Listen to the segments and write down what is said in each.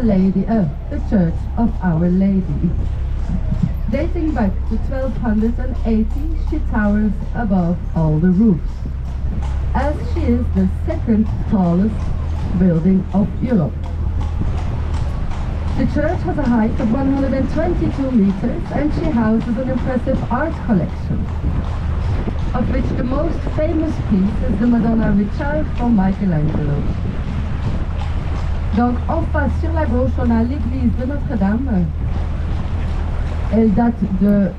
the Church of Our Lady. Dating back to 1280, she towers above all the roofs, as she is the second tallest building of Europe. The church has a height of 122 meters and she houses an impressive art collection, of which the most famous piece is the Madonna with Child from Michelangelo. Donc en face, sur la gauche, on a l'église de Notre-Dame. Elle date de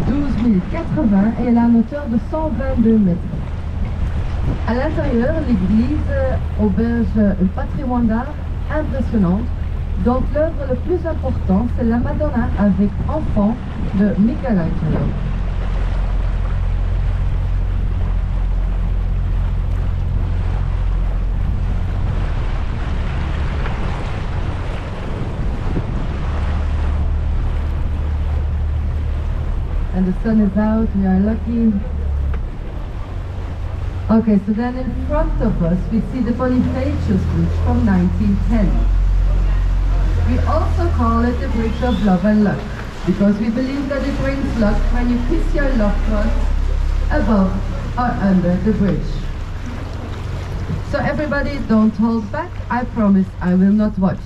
12 080 et elle a une hauteur de 122 mètres. À l'intérieur, l'église auberge un patrimoine d'art impressionnant. Donc l'œuvre le plus important, c'est la Madonna avec enfant de Michelangelo. And the sun is out, we are lucky. Okay, so then in front of us we see the Bonifacius Bridge from 1910. We also call it the Bridge of Love and Luck, because we believe that it brings luck when you kiss your loved ones above or under the bridge. So everybody don't hold back, I promise I will not watch.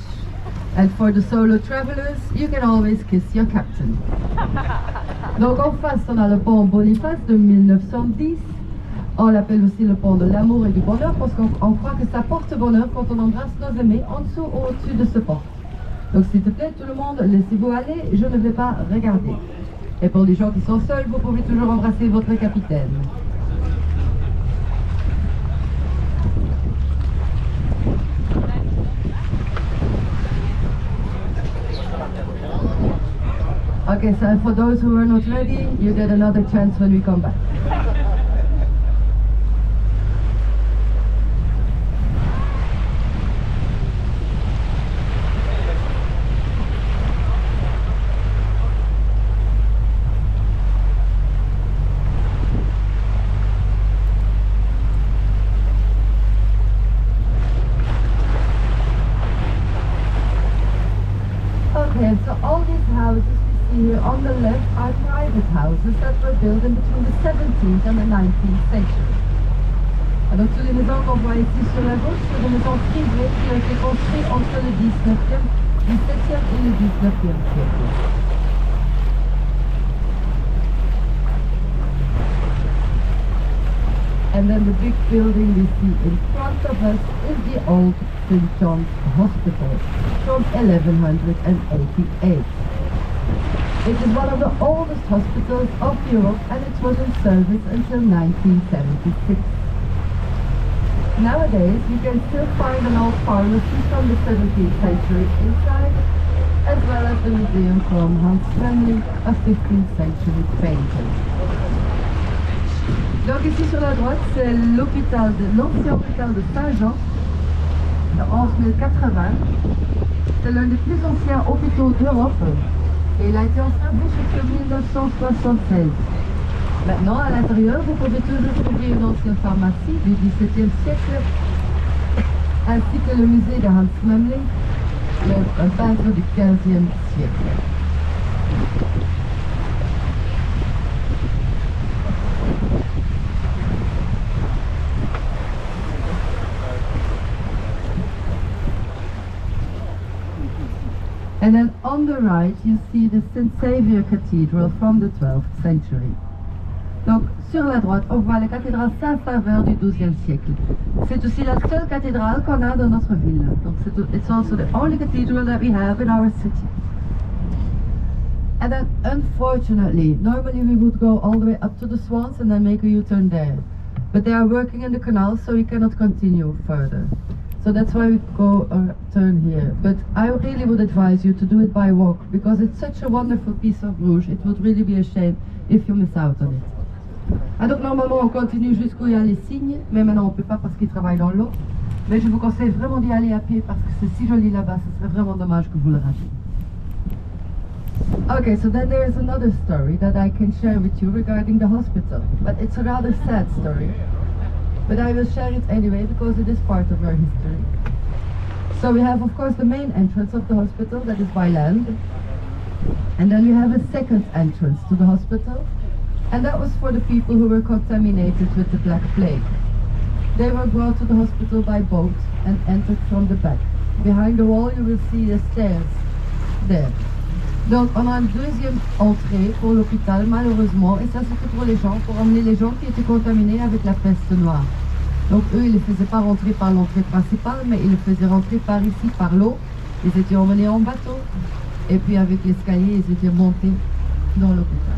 And for the solo travelers, you can always kiss your captain. Donc en face, on a le pont Boniface de 1910. On l'appelle aussi le pont de l'amour et du bonheur parce qu'on croit que ça porte bonheur quand on embrasse nos aimés en dessous ou au-dessus de ce pont. Donc s'il te plaît, tout le monde, laissez-vous aller, je ne vais pas regarder. Et pour les gens qui sont seuls, vous pouvez toujours embrasser votre capitaine. Okay, so for those who are not ready, you get another chance when we come back. Okay, so all these houses here on the left are private houses that were built in between the 17th and the 19th century. Et donc toutes les maisons qu'on voit ici sur la gauche sont des maisons privées qui ont été construites entre le 19e, 17e et le 19e siècle. And then the big building we see in front of us is the old St. John's Hospital from 1188. It is one of the oldest hospitals of Europe and it was in service until 1976. Nowadays you can still find an old pharmacy from the 17th century inside, as well as the museum from Hans Scenic, a 15th century painter. Donc ici sur la droite, c'est l'ancien hôpital de Saint-Jean, de 11 080. C'est l'un des plus anciens hôpitaux d'Europe et il a été en service jusqu'en 1976. Maintenant, à l'intérieur, vous pouvez toujours trouver une ancienne pharmacie du XVIIe siècle, ainsi que le musée de Hans Memling, un peintre du XVe siècle. And then on the right, you see the St. Saviour Cathedral from the 12th century. Donc, sur la droite, on voit la cathédrale Saint-Sauveur du XIIe siècle. C'est aussi la seule cathédrale qu'on a dans notre ville. Donc, it's also the only cathedral that we have in our city. And then, unfortunately, normally we would go all the way up to the swans and then make a U-turn there. But they are working in the canals, so we cannot continue further. So that's why we go turn here. But I really would advise you to do it by walk, because it's such a wonderful piece of Bruges. It would really be a shame if you miss out on it. Ah, donc normalement on continue jusqu'où il y a les cygnes, mais maintenant on ne peut pas parce qu'ils travaillent dans l'eau. Mais je vous conseille vraiment d'y aller à pied parce que c'est si joli là-bas, ce serait vraiment dommage que vous le ratiez. Okay, so then there is another story that I can share with you regarding the hospital, but it's a rather sad story. But I will share it anyway because it is part of our history. So we have, of course, the main entrance of the hospital, that is by land. And then we have a second entrance to the hospital, and that was for the people who were contaminated with the Black Plague. They were brought to the hospital by boat and entered from the back. Behind the wall you will see the stairs there. Donc on a une deuxième entrée pour l'hôpital, malheureusement, et ça c'était pour les gens, pour emmener les gens qui étaient contaminés avec la peste noire. Donc eux ils ne les faisaient pas rentrer par l'entrée principale, mais ils les faisaient rentrer par ici, par l'eau. Ils étaient emmenés en bateau, et puis avec l'escalier ils étaient montés dans l'hôpital.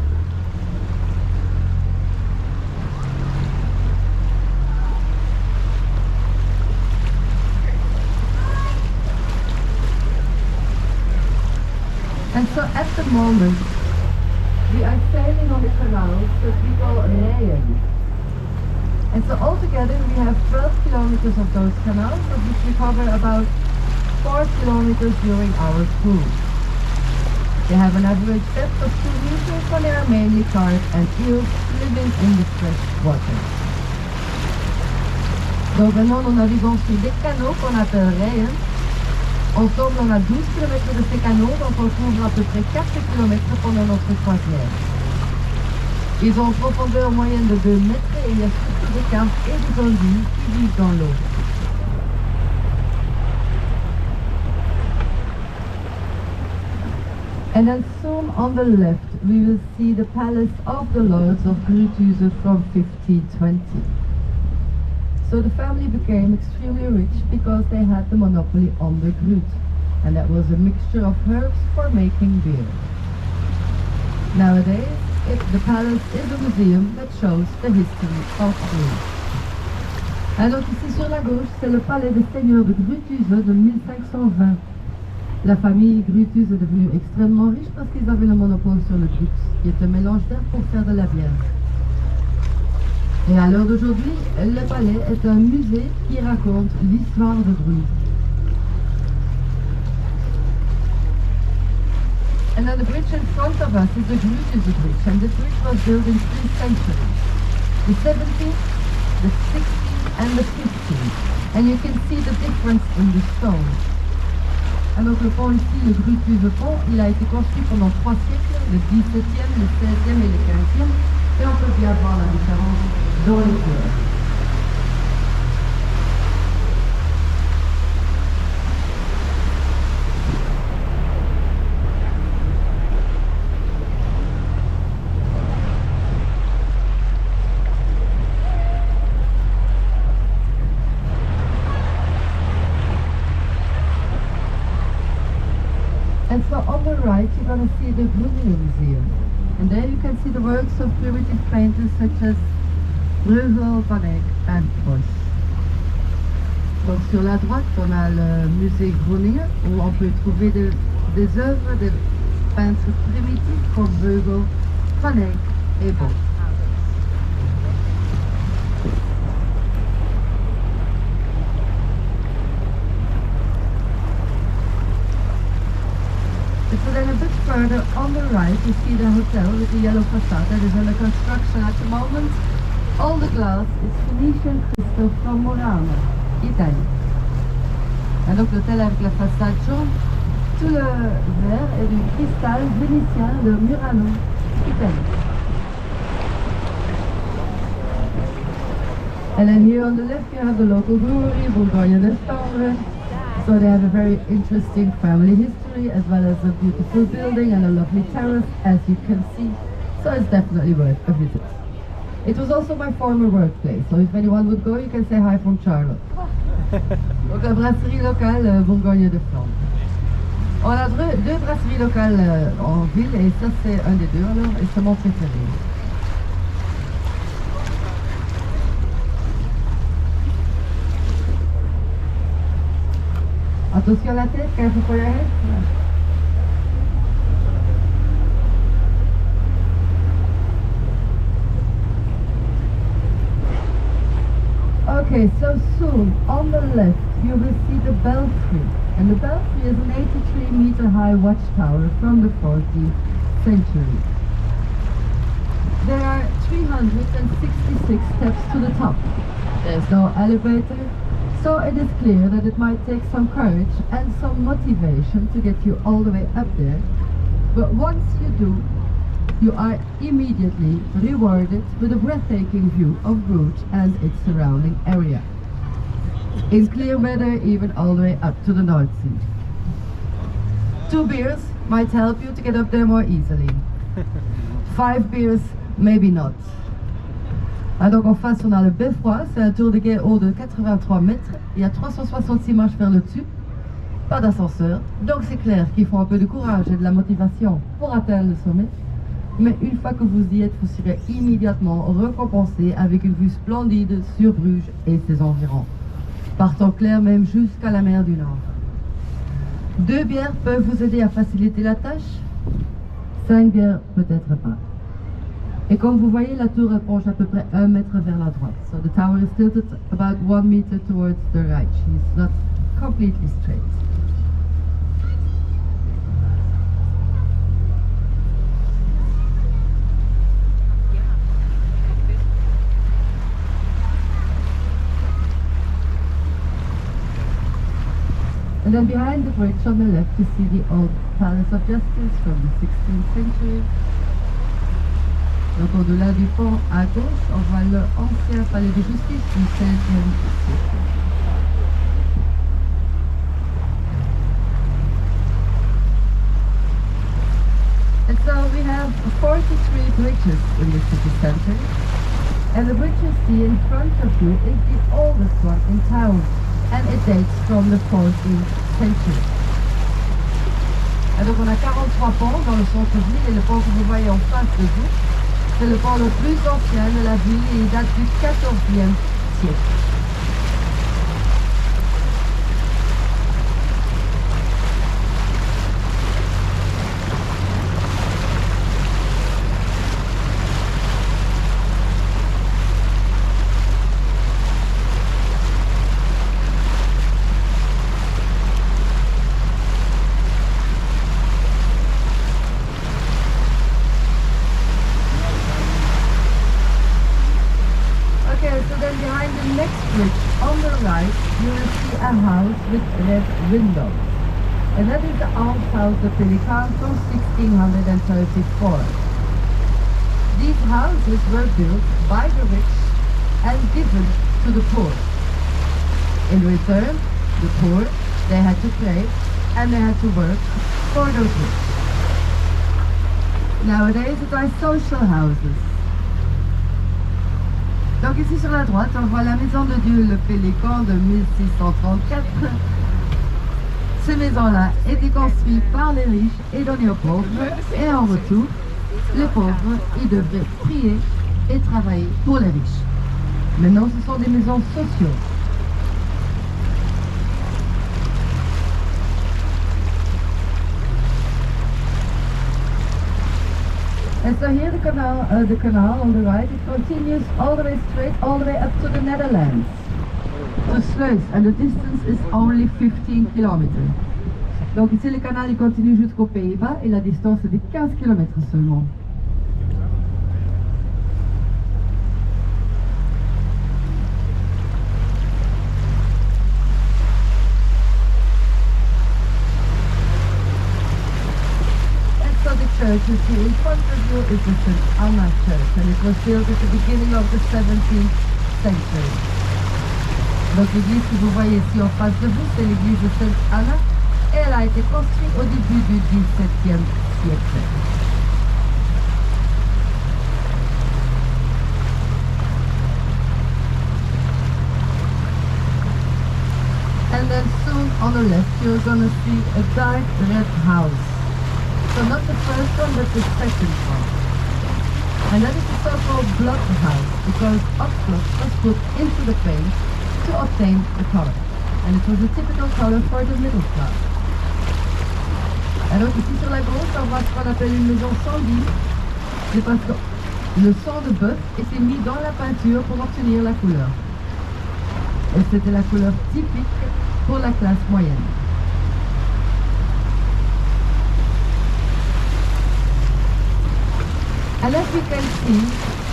And so at the moment, we are sailing on the canals that we call Reien. And so altogether we have 12 kilometers of those canals, of which we cover about 4 kilometers during our cruise. They have an average depth of 2 meters, but they are mainly carp and eels living in the fresh water. Donc maintenant nous naviguons sur des canaux qu'on appelle Reien. Ensemble, on a 12 km de ces canaux, donc on couvre à peu près 4 km pendant notre croisière. Ils ont une profondeur moyenne de 2 mètres et il y a surtout des carpes et des anguilles qui vivent dans l'eau. And then soon on the left, we will see the palace of the Lords of Gruuthuse from 1520. So the family became extremely rich because they had the monopoly on the gruut, and that was a mixture of herbs for making beer. Nowadays, the palace is a museum that shows the history of gruut. Alors ici sur la gauche, c'est le palais des seigneurs de Gruuthuse de 1520. La famille Gruuthuse est devenue extrêmement riche parce qu'ils avaient le monopole sur le gruut, qui est un mélange d'air pour faire de la bière. Et à l'heure d'aujourd'hui, le palais est un musée qui raconte l'histoire de Bruges. And then the bridge in front of us is the Gruuthuse Bridge, and this bridge was built in 3 centuries. The 17th, the 16th and the 15th. And you can see the difference in the stone. Et donc le pont ici, le Gruuthuse pont, il a été construit pendant 3 siècles, le 17e, le 16e et le 15e. Et on peut bien voir la différence dans les couleurs. And so on the right you're going to see the Bruges Museum. And there you can see the works of primitive painters such as Bruges, Van Eyck and Bosch. Donc sur la droite, on a le musée Groningen où on peut trouver des œuvres de peintres primitifs comme Bruges, Van Eyck et Bosch. So then a bit further on the right you see the hotel with the yellow facade that is under construction at the moment. All the glass is Venetian crystal from Murano, Italie. Et donc l'hôtel avec la façade jaune, tout le verre est du cristal vénitien de Murano, Italie. And then here on the left you have the local brewery, Bourgogne de Flandre. So they have a very interesting family history as well as a beautiful building and a lovely terrace, as you can see. So it's definitely worth a visit. It was also my former workplace, so if anyone would go, you can say hi from Charlotte. Donc la brasserie locale Bourgogne de Flandre. On a deux brasseries locales en ville et ça c'est un des deux alors et c'est mon préféré. Attention à la tête, careful for your head. Okay, so soon on the left you will see the belfry. And the belfry is an 83-meter high watchtower from the 14th century. There are 366 steps to the top. There's no elevator, So it is clear that it might take some courage and some motivation to get you all the way up there, but once you do, you are immediately rewarded with a breathtaking view of Bruges and its surrounding area. In clear weather, even all the way up to the North Sea. 2 beers might help you to get up there more easily. 5 beers, maybe not. Ah, donc en face, on a le beffroi, c'est un tour de guet haut de 83 mètres. Il y a 366 marches vers le dessus. Pas d'ascenseur, donc c'est clair qu'il faut un peu de courage et de la motivation pour atteindre le sommet. Mais une fois que vous y êtes, vous serez immédiatement récompensé avec une vue splendide sur Bruges et ses environs, partant clair même jusqu'à la mer du Nord. 2 bières peuvent vous aider à faciliter la tâche, 5 bières peut-être pas. Et comme vous voyez, la tour approche à peu près 1 mètre vers la droite. So the tower is tilted about 1 meter towards the right. She's not completely straight. And then behind the bridge on the left you see the old Palace of Justice from the 16th century. Donc au-delà du pont à gauche, on voit l'ancien palais de justice du 16e siècle. And so we have 43 bridges in the city center. And the bridge you see in front of you is the oldest one in town. And it dates from the 14th century. Et donc on a 43 ponts dans le centre-ville et le pont que vous voyez en face de vous, c'est le pont le plus ancien de la ville et il date du 14e siècle. With red windows. And that is the Unveils de Pelican from 1634. These houses were built by the rich and given to the poor. In return, the poor, they had to pay and they had to work for those rich. Nowadays it are social houses. Donc ici sur la droite, on voit la maison de Dieu, le Pélican de 1634. Ces maisons-là étaient construites par les riches et données aux pauvres. Et en retour, les pauvres, ils devraient prier et travailler pour les riches. Maintenant, ce sont des maisons sociales. And so here the canal on the right, it continues all the way straight, all the way up to the Netherlands, to Sluis, and the distance is only 15 kilometers. Donc ici le canal il continue jusqu'aux Pays-Bas et la distance est de 15 km seulement. Church you see in front of you is the St. Anna Church, and it was built at the beginning of the 17th century. Donc l'église que vous voyez ici en face de vous, c'est l'église de St. Anna, et elle a été construite au début du XVIIe siècle. And then soon on the left you're gonna see a dark red house. So not the first one, but the second one. And that is the so-called blood house, because oxblood was put into the paint to obtain the color. And it was a typical color for the middle class. Alors ici sur la gauche, on voit ce qu'on appelle une maison sanguine. C'est parce que le sang de bœuf était mis dans la peinture pour obtenir la couleur. Et c'était la couleur typique pour la classe moyenne. And as you can see,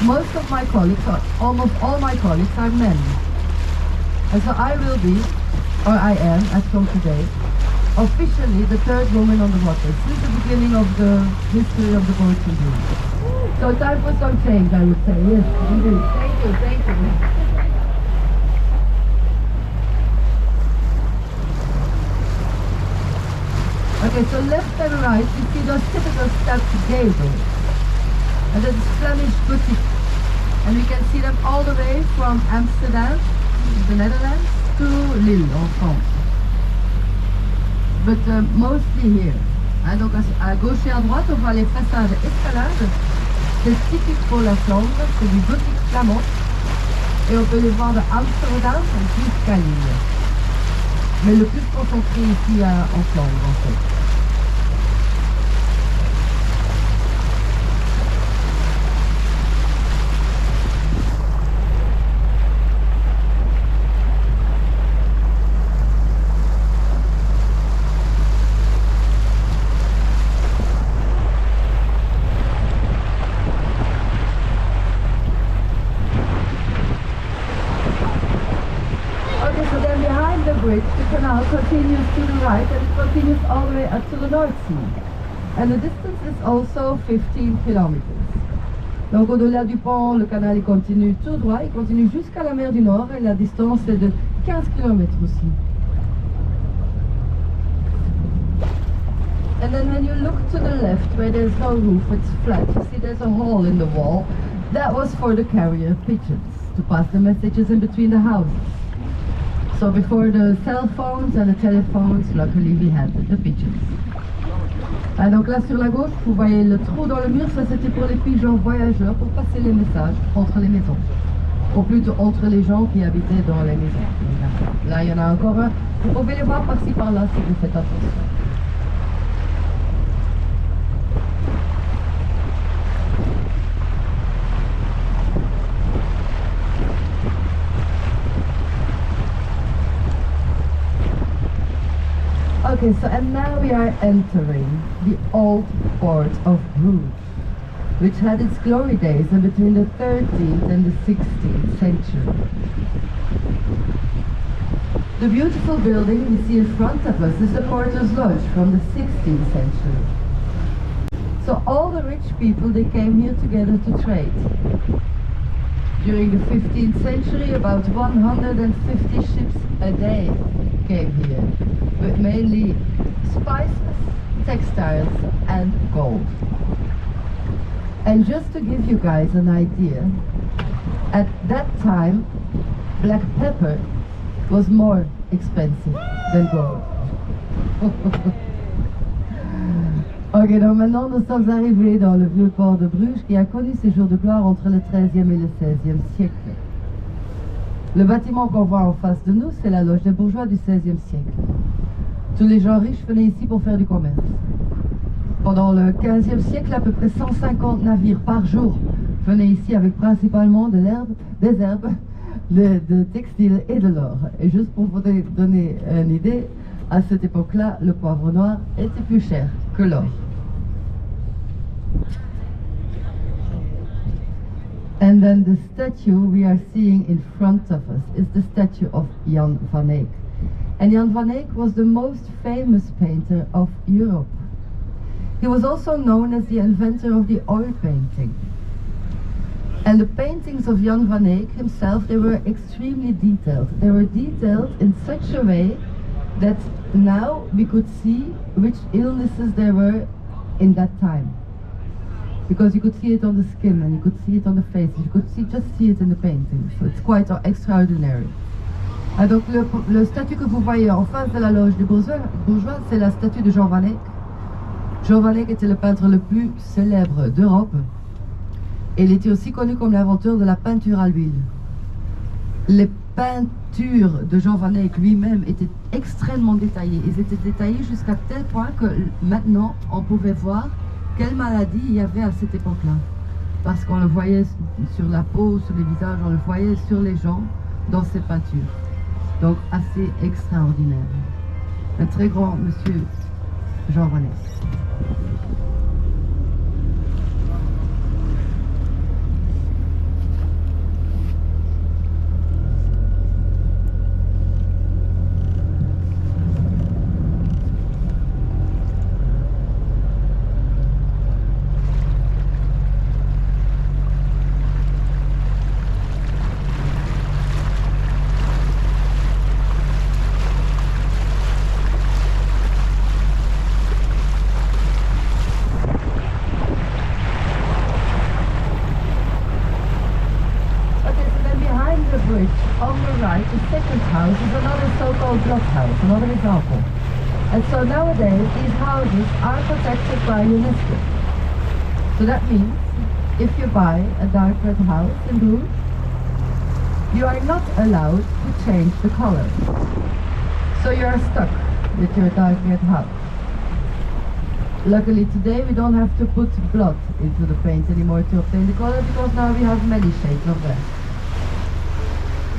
most of my colleagues, or almost all my colleagues, are men. And so I will be, or I am, as from today, officially the third woman on the water since the beginning of the history of the boat indeed. So time for some change, I would say. Yes, indeed. Thank you, thank you. Okay, so left and right, you see those typical stepped gables. And that is Flemish Gothic. And we can see them all the way from Amsterdam, the Netherlands, to Lille, en France. But mostly here. Hein, donc à gauche et à droite, on voit les façades escalades. C'est typique pour la Flandre, c'est du gothique flamand. Et on peut les voir de Amsterdam jusqu'à Lille. Mais le plus concentré ici en Flandre, en fait. The canal continues to the right and it continues all the way up to the North Sea. And the distance is also 15 kilometers. Donc au-delà du pont, le canal il continue tout droit, il continue jusqu'à la mer du Nord et la distance est de 15 km aussi. And then when you look to the left where there's no roof, it's flat, you see there's a hole in the wall. That was for the carrier pigeons, to pass the messages in between the houses. So before the cell phones and the telephones, luckily we had the pigeons. Ah, donc là sur la gauche, vous voyez le trou dans le mur, ça c'était pour les pigeons voyageurs, pour passer les messages entre les maisons. Ou plutôt entre les gens qui habitaient dans les maisons. Là il y en a encore un, vous pouvez les voir par-ci par-là si vous faites attention. Okay, so and now we are entering the old port of Bruges, which had its glory days in between the 13th and the 16th century. The beautiful building we see in front of us is the Porter's Lodge from the 16th century. So all the rich people, they came here together to trade. During the 15th century, about 150 ships a day came here, with mainly spices, textiles and gold. And just to give you guys an idea, at that time black pepper was more expensive than gold. Ok, donc maintenant nous sommes arrivés dans le vieux port de Bruges qui a connu ses jours de gloire entre le XIIIe et le XVIe siècle. Le bâtiment qu'on voit en face de nous, c'est la loge des bourgeois du XVIe siècle. Tous les gens riches venaient ici pour faire du commerce. Pendant le XVe siècle, à peu près 150 navires par jour venaient ici avec principalement de l'herbe, des herbes, de textiles et de l'or. Et juste pour vous donner une idée, à cette époque-là, le poivre noir était plus cher que l'or. And then the statue we are seeing in front of us is the statue of Jan van Eyck. And Jan van Eyck was the most famous painter of Europe. He was also known as the inventor of the oil painting. And the paintings of Jan van Eyck himself, they were extremely detailed. They were detailed in such a way that now we could see which illnesses there were in that time. Because you could see it on the skin and you could see it on the face, you could just see it in the painting. So it's quite extraordinary. Ah, donc le statue que vous voyez en face de la loge des bourgeois, c'est la statue de Jean van Eyck. Jean van Eyck était le peintre le plus célèbre d'Europe. Et il était aussi connu comme l'inventeur de la peinture à l'huile. Les peintures de Jean van Eyck lui-même étaient extrêmement détaillées. Ils étaient détaillés jusqu'à tel point que maintenant on pouvait voir quelle maladie il y avait à cette époque-là. Parce qu'on le voyait sur la peau, sur les visages, on le voyait sur les gens dans ces peintures. Donc assez extraordinaire. Un très grand monsieur Jean van Eyck. Nowadays, these houses are protected by UNESCO. So that means, if you buy a dark red house in Bruges, you are not allowed to change the color. So you are stuck with your dark red house. Luckily today we don't have to put blood into the paint anymore to obtain the color, because now we have many shades of red.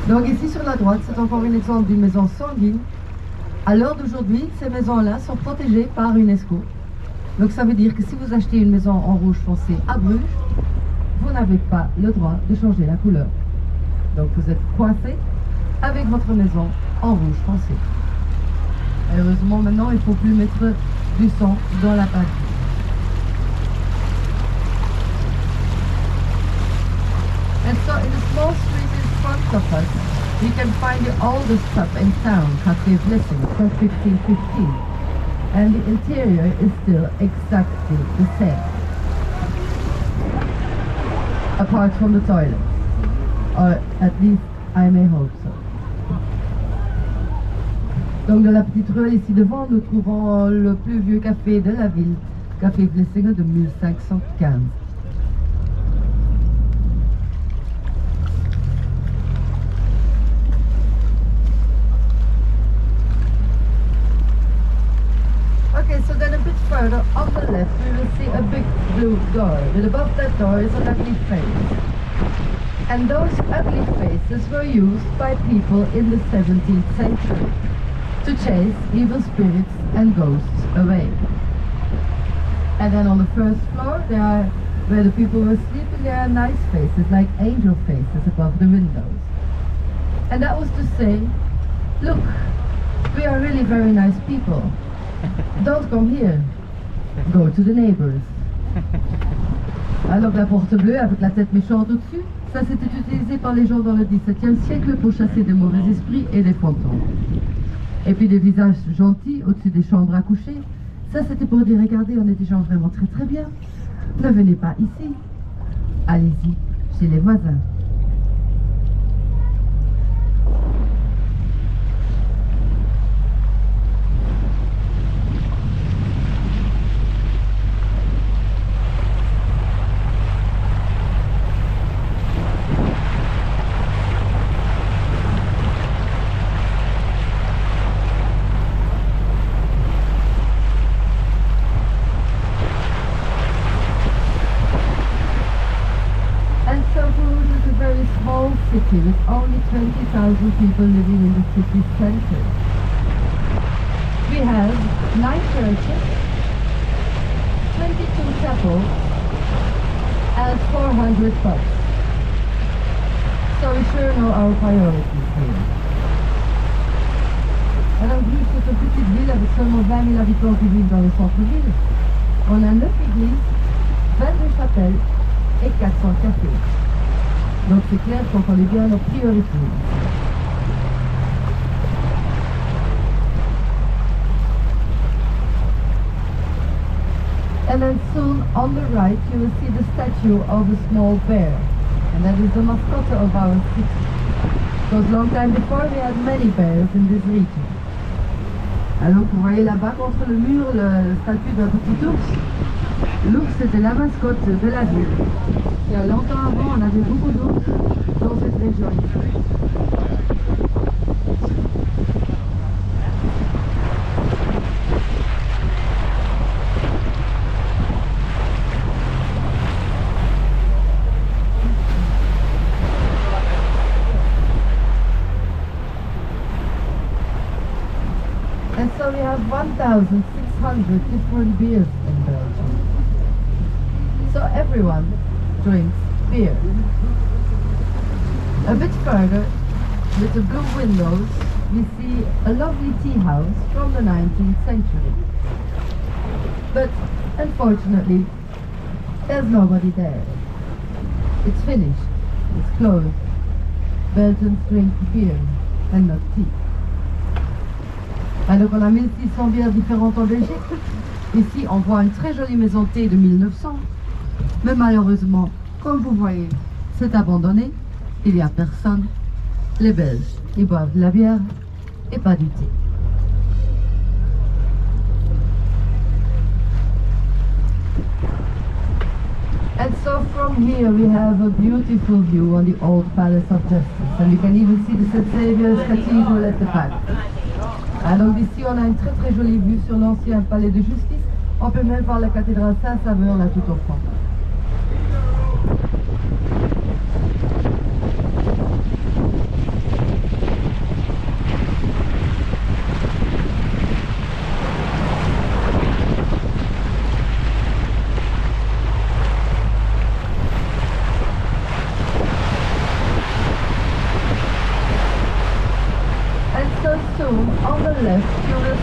Donc ici sur la droite, c'est encore une exemple d'une maison sanguine. À l'heure d'aujourd'hui, ces maisons-là sont protégées par UNESCO. Donc ça veut dire que si vous achetez une maison en rouge foncé à Bruges, vous n'avez pas le droit de changer la couleur. Donc vous êtes coincé avec votre maison en rouge foncé. Heureusement maintenant, il ne faut plus mettre du sang dans la pâte. And so in the small street in front of us, we can find the oldest pub in town, Café Bustling, from 1515. And the interior is still exactly the same. Apart from the toilets. Or at least I may hope so. Donc dans la petite ruelle ici devant, nous trouvons le plus vieux café de la ville, Café Bustling de 1515. Okay, so then a bit further on the left we will see a big blue door, but above that door is an ugly face. And those ugly faces were used by people in the 17th century to chase evil spirits and ghosts away. And then on the first floor, there are, where the people were sleeping, there are nice faces, like angel faces above the windows. And that was to say, look, we are really very nice people. Don't come here. Go to the neighbors. Alors la porte bleue avec la tête méchante au-dessus, ça c'était utilisé par les gens dans le XVIIe siècle pour chasser des mauvais esprits et des fantômes. Et puis des visages gentils au-dessus des chambres à coucher, ça c'était pour dire, regardez, on est des gens vraiment très très bien. Ne venez pas ici. Allez-y chez les voisins. City with only 20,000 people living in the city center. We have 9 churches, 22 chapels, and 400 pubs. So we sure know our priorities here. Alors Bruges, c'est une petite ville avec seulement 20 000 habitants qui vivent dans le centre-ville. On a 9 églises, 22 chapelles et 400 cafés. Donc c'est clair qu'on connaît bien nos priorités. And then soon on the right you will see the statue of a small bear. And that is the mascot of our city. Because long time before we had many bears in this region. Alors vous voyez là-bas contre le mur le statut d'un petit ours. L'ours était la mascotte de la ville. Et longtemps avant, on avait beaucoup d'ours dans cette région. And so we have 1,600 different beers in Belgium. So everyone drinks beer. A bit further, with the blue windows, we see a lovely tea house from the 19th century. But unfortunately, there's nobody there. It's finished. It's closed. Belgians drink beer and not tea. Alors on a 1600 bières différentes en Belgique. Ici, on voit une très jolie maison thé de 1900. Mais malheureusement, comme vous voyez, c'est abandonné. Il n'y a personne. Les Belges, ils boivent de la bière et pas du thé. And so from here we have a beautiful view on the old Palace of Justice. And you can even see the St. Saviour's Cathedral at the back. Ah, donc d'ici on a une très très jolie vue sur l'ancien palais de justice. On peut même voir la cathédrale Saint-Sauveur là tout au fond. On the left, we will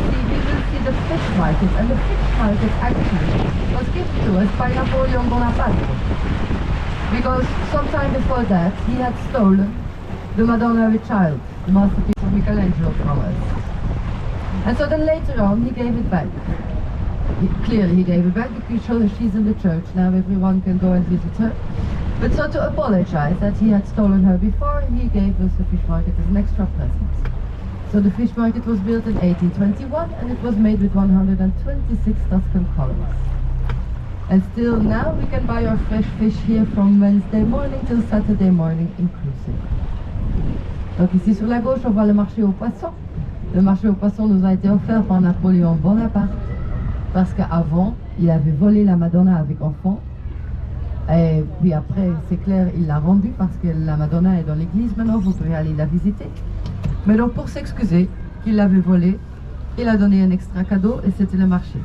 see the fish market, and the fish market actually was given to us by Napoleon Bonaparte. Because sometime before that, he had stolen the Madonna with Child, the masterpiece of Michelangelo from us. And so then later on, he gave it back. Clearly he gave it back because she's in the church, now everyone can go and visit her. But so to apologize that he had stolen her before, he gave us the fish market as an extra present. So the fish market was built in 1821 and it was made with 126 Tuscan colors. And still now we can buy our fresh fish here from Wednesday morning till Saturday morning inclusive. Donc ici sur la gauche on voit le marché aux poissons. Le marché aux poissons nous a été offert par Napoléon Bonaparte parce qu'avant il avait volé la Madonna avec enfant. Et puis après c'est clair il l'a rendue parce que la Madonna est dans l'église maintenant, vous pourrez aller la visiter. Mais donc pour s'excuser qu'il l'avait volé, il a donné un extra cadeau et c'était le marché.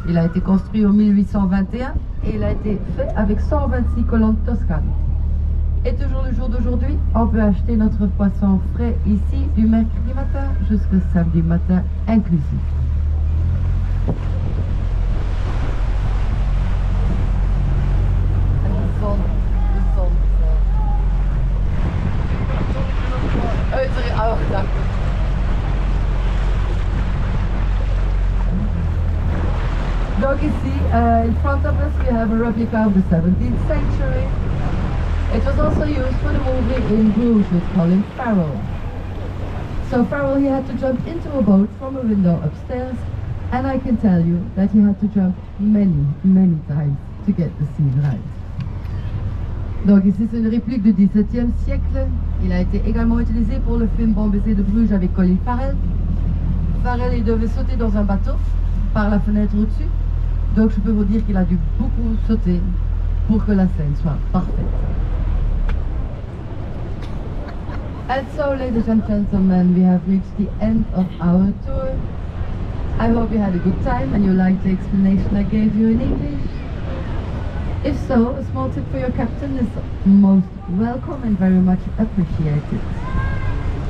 Il a été construit en 1821 et il a été fait avec 126 colonnes toscanes. Et toujours le jour d'aujourd'hui, on peut acheter notre poisson frais ici du mercredi matin jusqu'au samedi matin inclusif. Donc ici, in front of us we have a replica of the 17th century. It was also used for the movie in Bruges with Colin Farrell. So Farrell, he had to jump into a boat from a window upstairs, and I can tell you that he had to jump many times to get the scene right. Donc ici c'est une réplique du XVIIe siècle. Il a été également utilisé pour le film Bon baiser de Bruges avec Colin Farrell. Farrell, il devait sauter dans un bateau par la fenêtre au-dessus. Donc je peux vous dire qu'il a dû beaucoup sauter pour que la scène soit parfaite. And so, ladies and gentlemen, we have reached the end of our tour. I hope you had a good time and you liked the explanation I gave you in English. If so, a small tip for your captain is most welcome and very much appreciated.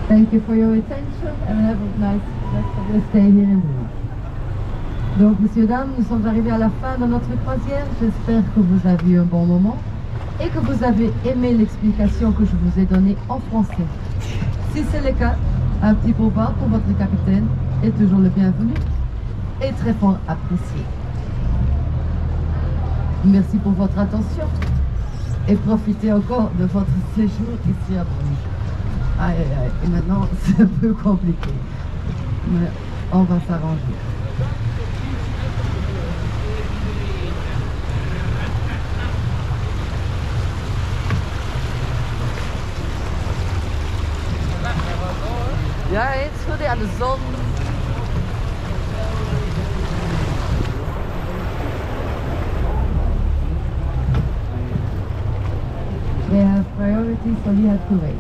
Thank you for your attention and have a nice rest of your stay here in Bruges. Donc, messieurs, dames, nous sommes arrivés à la fin de notre croisière. J'espère que vous avez eu un bon moment et que vous avez aimé l'explication que je vous ai donnée en français. Si c'est le cas, un petit pourboire pour votre capitaine est toujours le bienvenu et très fort apprécié. Merci pour votre attention et profitez encore de votre séjour ici à Bruges. Aïe aïe aïe, et maintenant c'est un peu compliqué, mais on va s'arranger. Ja, het is goed aan de zon. They have priorities, so you have to wait.